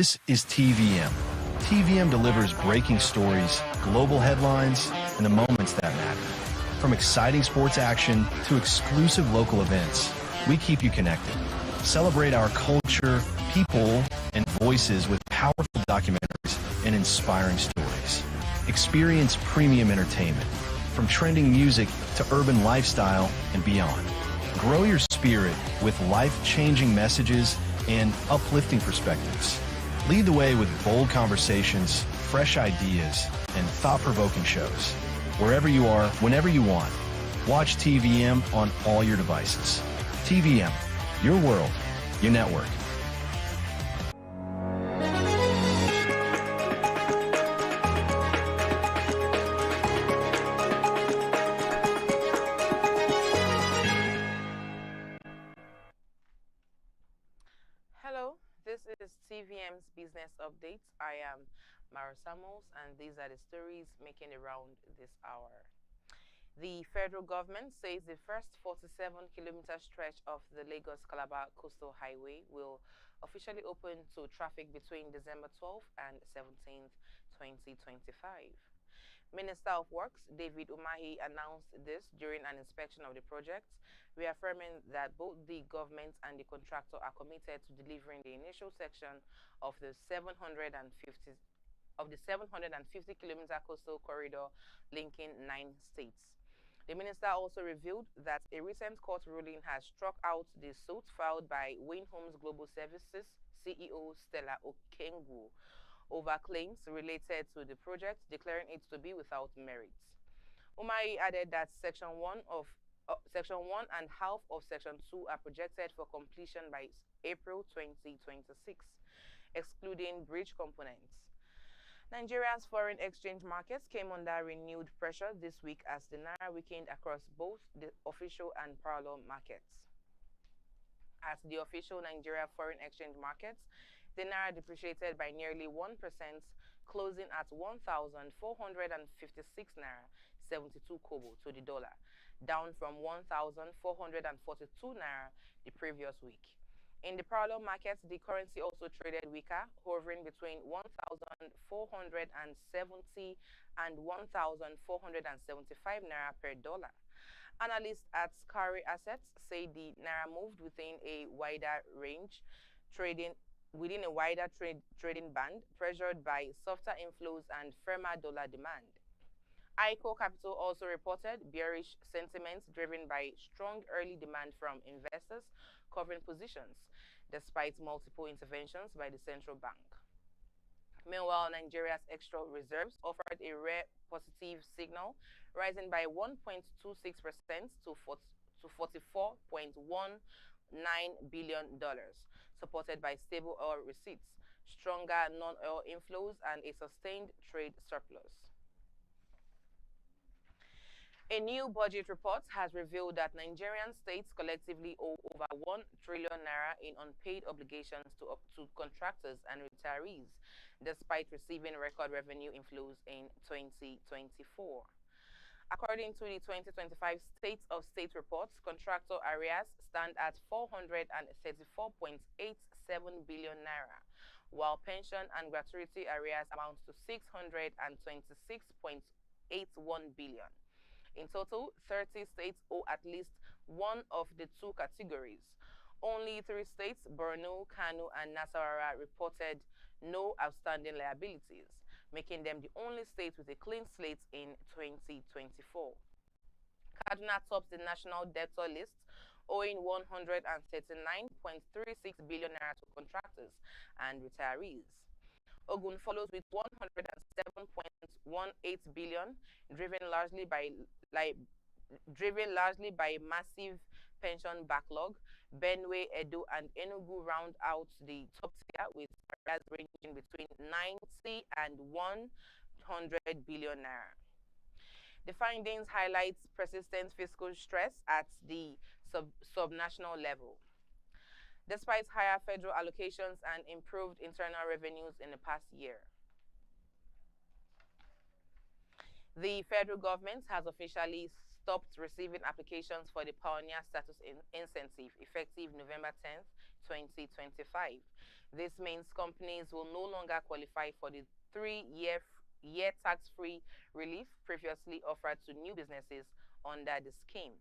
This is TVM. TVM delivers breaking stories, global headlines, and the moments that matter. From exciting sports action to exclusive local events, we keep you connected. Celebrate our culture, people, and voices with powerful documentaries and inspiring stories. Experience premium entertainment, from trending music to urban lifestyle and beyond. Grow your spirit with life-changing messages and uplifting perspectives. Lead the way with bold conversations, fresh ideas, and thought-provoking shows. Wherever you are, whenever you want. Watch TVM on all your devices. TVM, your world, your network. Hello, this is TVM's Business Update. I am Mara Samuels, and these are the stories making the round this hour. The federal government says the first 47-kilometer stretch of the Lagos-Calabar Coastal Highway will officially open to traffic between December 12th and 17th, 2025. Minister of Works David Umahi announced this during an inspection of the project, reaffirming that both the government and the contractor are committed to delivering the initial section of the 750-kilometer coastal corridor linking 9 states. The minister also revealed that a recent court ruling has struck out the suit filed by Wayne Homes Global Services CEO Stella Okengu over claims related to the project, declaring it to be without merit. Umahi added that Section 1 and half of Section 2 are projected for completion by April 2026, excluding bridge components. Nigeria's foreign exchange markets came under renewed pressure this week as the naira weakened across both the official and parallel markets. At the official Nigeria foreign exchange markets, the naira depreciated by nearly 1%, closing at 1,456 naira 72 kobo to the dollar, down from 1,442 naira the previous week. In the parallel markets, the currency also traded weaker, hovering between 1,470 and 1,475 naira per dollar. Analysts at Scari Assets say the naira moved within a wider range, trading band, pressured by softer inflows and firmer dollar demand. ICO Capital also reported bearish sentiments driven by strong early demand from investors covering positions, despite multiple interventions by the central bank. Meanwhile, Nigeria's extra reserves offered a rare positive signal, rising by 1.26% to $44.19 billion, supported by stable oil receipts, stronger non-oil inflows, and a sustained trade surplus. A new budget report has revealed that Nigerian states collectively owe over 1 trillion naira in unpaid obligations to contractors and retirees, despite receiving record revenue inflows in 2024. According to the 2025 State of State reports, contractor arrears stand at 434.87 billion naira, while pension and gratuity arrears amount to 626.81 billion. In total, 30 states owe at least one of the two categories. Only 3 states, Borno, Kano, and Nasarawa, reported no outstanding liabilities, making them the only state with a clean slate in 2024. Kaduna tops the national debtor list, owing 139.36 billion naira to contractors and retirees. Ogun follows with 107.18 billion, driven largely by massive pension backlog. Benue, Edo, and Enugu round out the top tier with areas ranging between 90 and 100 billion naira. The findings highlight persistent fiscal stress at the subnational level. Despite higher federal allocations and improved internal revenues in the past year, the federal government has officially stopped receiving applications for the Pioneer Status Incentive effective November 10th, 2025. This means companies will no longer qualify for the 3-year tax-free relief previously offered to new businesses under the scheme.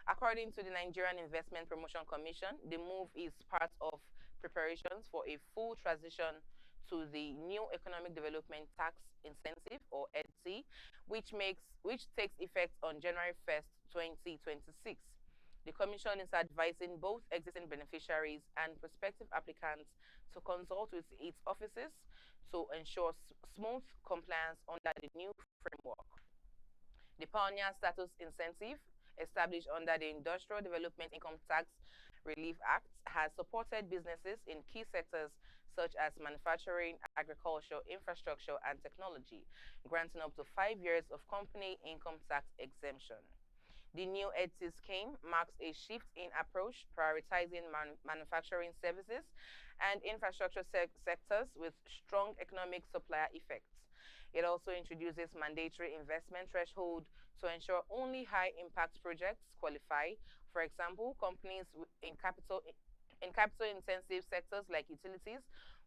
According to the Nigerian Investment Promotion Commission, the move is part of preparations for a full transition to the new Economic Development Tax Incentive, or EDT, which takes effect on January 1st, 2026. The Commission is advising both existing beneficiaries and prospective applicants to consult with its offices to ensure smooth compliance under the new framework. The Pioneer Status Incentive, established under the Industrial Development Income Tax Relief Act, has supported businesses in key sectors such as manufacturing, agriculture, infrastructure, and technology, granting up to 5 years of company income tax exemption. The new EDT scheme marks a shift in approach, prioritizing manufacturing services and infrastructure sectors with strong economic supplier effects. It also introduces mandatory investment threshold to ensure only high-impact projects qualify. For example, companies in capital-intensive sectors like utilities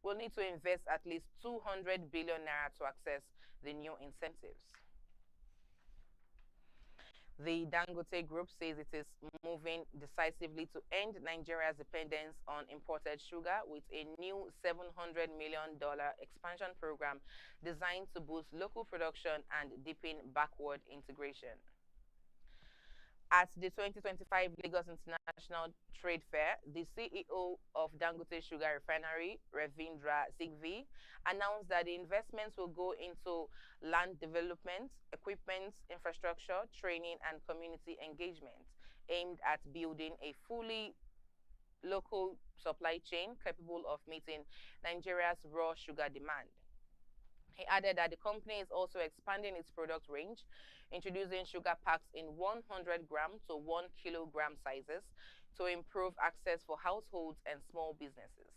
will need to invest at least 200 billion naira to access the new incentives. The Dangote Group says it is moving decisively to end Nigeria's dependence on imported sugar with a new $700 million expansion program designed to boost local production and deepen backward integration. At the 2025 Lagos International Trade Fair, the CEO of Dangote Sugar Refinery, Ravindra Singhvi, announced that the investments will go into land development, equipment, infrastructure, training, and community engagement, aimed at building a fully local supply chain capable of meeting Nigeria's raw sugar demand. He added that the company is also expanding its product range, introducing sugar packs in 100 gram to 1 kilogram sizes to improve access for households and small businesses.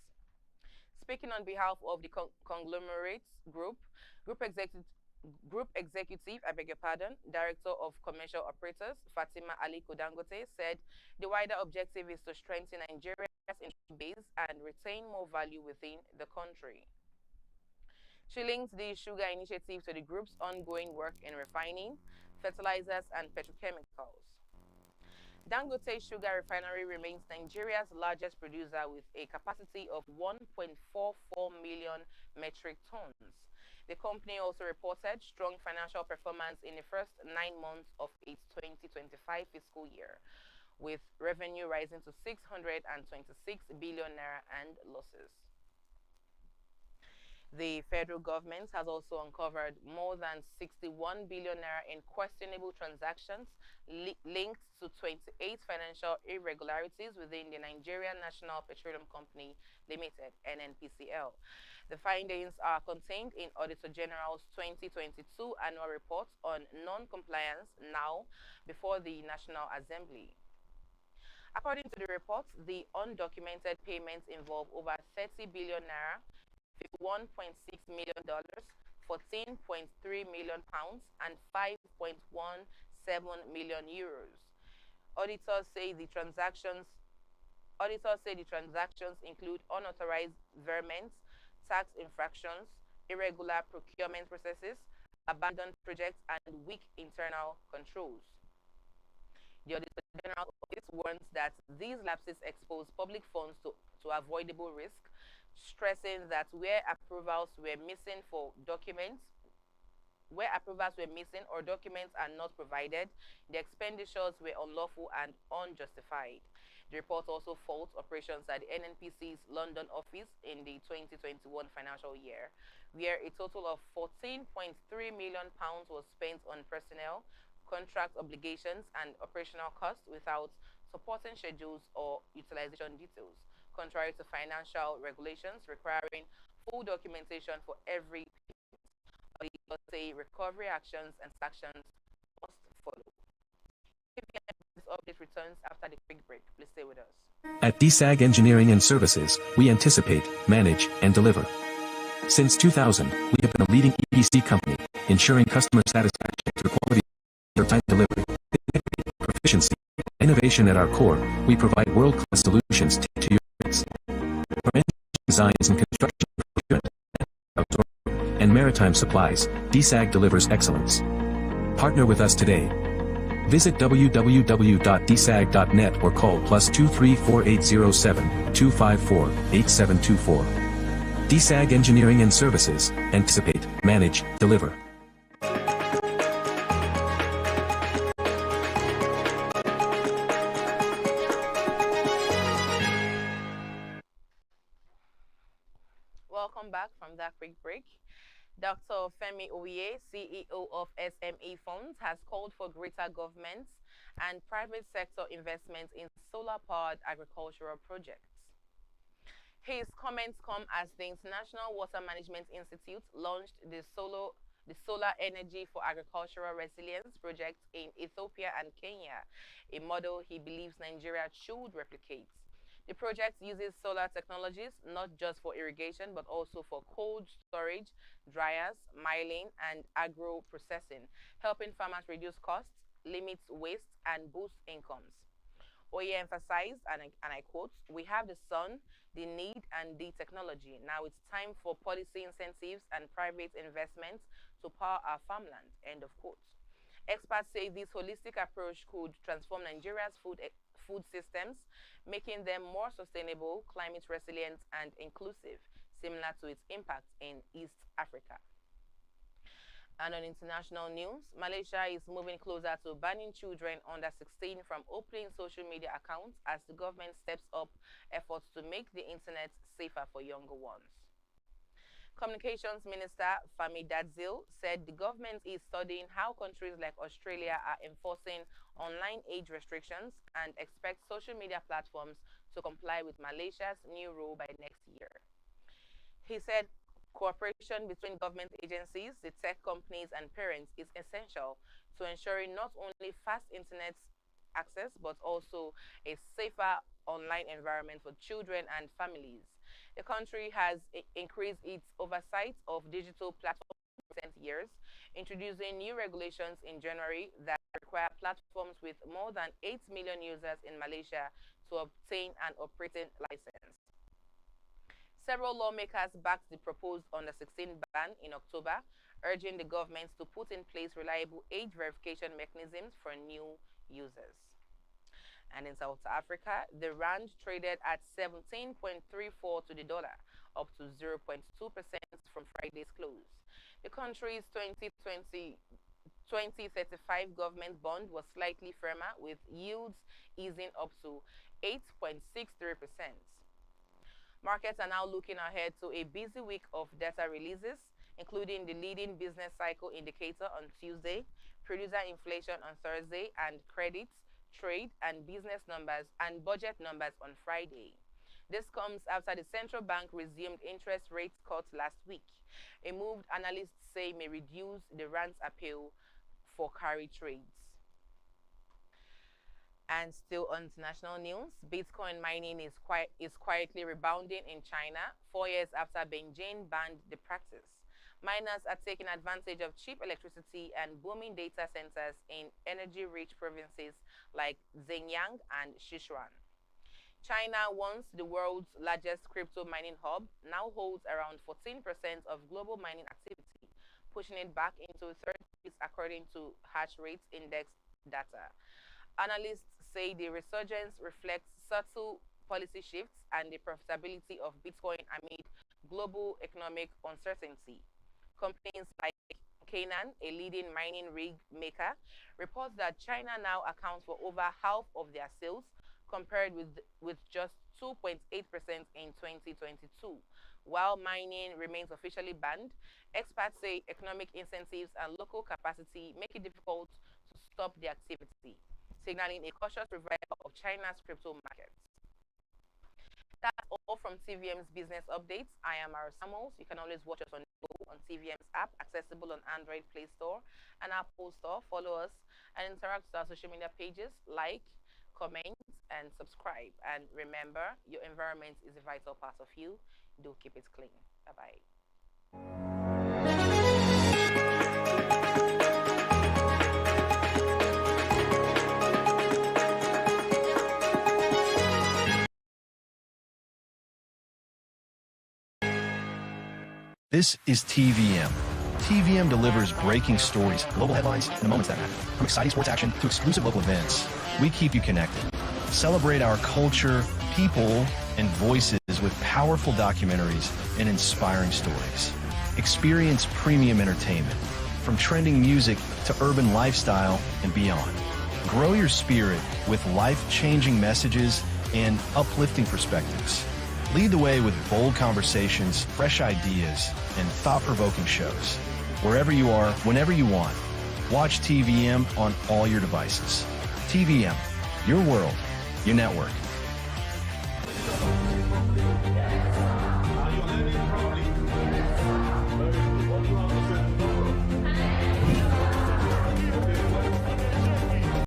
Speaking on behalf of the conglomerate group executive, Director of Commercial Operators, Fatima Aliko Dangote, said the wider objective is to strengthen Nigeria's industry base and retain more value within the country. She linked the sugar initiative to the group's ongoing work in refining, fertilizers, and petrochemicals. Dangote Sugar Refinery remains Nigeria's largest producer with a capacity of 1.44 million metric tons. The company also reported strong financial performance in the first 9 months of its 2025 fiscal year, with revenue rising to 626 billion naira and losses. The federal government has also uncovered more than 61 billion naira in questionable transactions linked to 28 financial irregularities within the Nigerian National Petroleum Company Limited, NNPCL. The findings are contained in Auditor General's 2022 annual report on non-compliance, now before the National Assembly. According to the report, the undocumented payments involve over 30 billion naira, $51.6 million, 14.3 million pounds, and 5.17 million euros. Auditors say the transactions include unauthorized verments, tax infractions, irregular procurement processes, abandoned projects, and weak internal controls. The Auditor General Office warns that these lapses expose public funds to avoidable risk, stressing that where approvals were missing or documents are not provided, the expenditures were unlawful and unjustified. The report also faults operations at the NNPC's London office in the 2021 financial year, where a total of 14.3 million pounds was spent on personnel, contract obligations, and operational costs without supporting schedules or utilization details, contrary to financial regulations requiring full documentation for every payment. Auditors say recovery actions and sanctions must follow. This update returns after the quick break. Please stay with us. At DSAG Engineering and Services, we anticipate, manage, and deliver. Since 2000, we have been a leading EPC company, ensuring customer satisfaction through quality and time delivery. efficiency, innovation at our core, we provide world-class solutions to your needs. For engineering designs and construction procurement, and maritime supplies, DSAG delivers excellence. Partner with us today. Visit www.dsag.net or call +23 4807 254 8724. DSAG Engineering and Services, anticipate, manage, deliver. Welcome back from that quick break. Dr. Femi Oye, CEO of SME Funds, has called for greater government and private sector investment in solar-powered agricultural projects. His comments come as the International Water Management Institute launched the Solar Energy for Agricultural Resilience project in Ethiopia and Kenya, a model he believes Nigeria should replicate. The project uses solar technologies not just for irrigation but also for cold storage, dryers, milling, and agro-processing, helping farmers reduce costs, limit waste, and boost incomes. Oye emphasized, and I quote, "We have the sun, the need, and the technology. Now it's time for policy incentives and private investments to power our farmland," end of quote. Experts say this holistic approach could transform Nigeria's food systems, making them more sustainable, climate resilient, and inclusive, similar to its impact in East Africa. And on international news, Malaysia is moving closer to banning children under 16 from opening social media accounts as the government steps up efforts to make the internet safer for younger ones. Communications Minister Fahmi Dadzil said the government is studying how countries like Australia are enforcing online age restrictions and expects social media platforms to comply with Malaysia's new rule by next year. He said cooperation between government agencies, the tech companies, and parents is essential to ensuring not only fast internet access but also a safer online environment for children and families. The country has increased its oversight of digital platforms in recent years, introducing new regulations in January that require platforms with more than 8 million users in Malaysia to obtain an operating license. Several lawmakers backed the proposed under 16 ban in October, urging the government to put in place reliable age verification mechanisms for new users. And in South Africa, the rand traded at 17.34 to the dollar, up to 0.2% from Friday's close. The country's 2035 government bond was slightly firmer, with yields easing up to 8.63%. Markets are now looking ahead to a busy week of data releases, including the leading business cycle indicator on Tuesday, producer inflation on Thursday, and credits, trade, and business numbers and budget numbers on Friday. This comes after the central bank resumed interest rate cuts last week, a move analysts say may reduce the rand's appeal for carry trades. And still on international news, Bitcoin mining is quietly rebounding in China 4 years after Beijing banned the practice. Miners are taking advantage of cheap electricity and booming data centers in energy-rich provinces like Zhejiang and Sichuan. China, once the world's largest crypto mining hub, now holds around 14% of global mining activity, pushing it back into third place according to hash rate index data. Analysts say the resurgence reflects subtle policy shifts and the profitability of Bitcoin amid global economic uncertainty. Companies like Canaan, a leading mining rig maker, reports that China now accounts for over half of their sales, compared with just 2.8% in 2022. While mining remains officially banned, experts say economic incentives and local capacity make it difficult to stop the activity, signaling a cautious revival of China's crypto markets. That's all from TVM's business updates. I am Mara Samuels. You can always watch us on TVM's app, accessible on Android Play Store and Apple Store. Follow us and interact with our social media pages, like, comment, and subscribe. And remember, your environment is a vital part of you. Do keep it clean. Bye-bye. This is TVM. TVM delivers breaking stories, global headlines, and the moments that matter. From exciting sports action to exclusive local events, we keep you connected. Celebrate our culture, people, and voices with powerful documentaries and inspiring stories. Experience premium entertainment, from trending music to urban lifestyle and beyond. Grow your spirit with life-changing messages and uplifting perspectives. Lead the way with bold conversations, fresh ideas, and thought-provoking shows. Wherever you are, whenever you want, watch TVM on all your devices. TVM, your world, your network.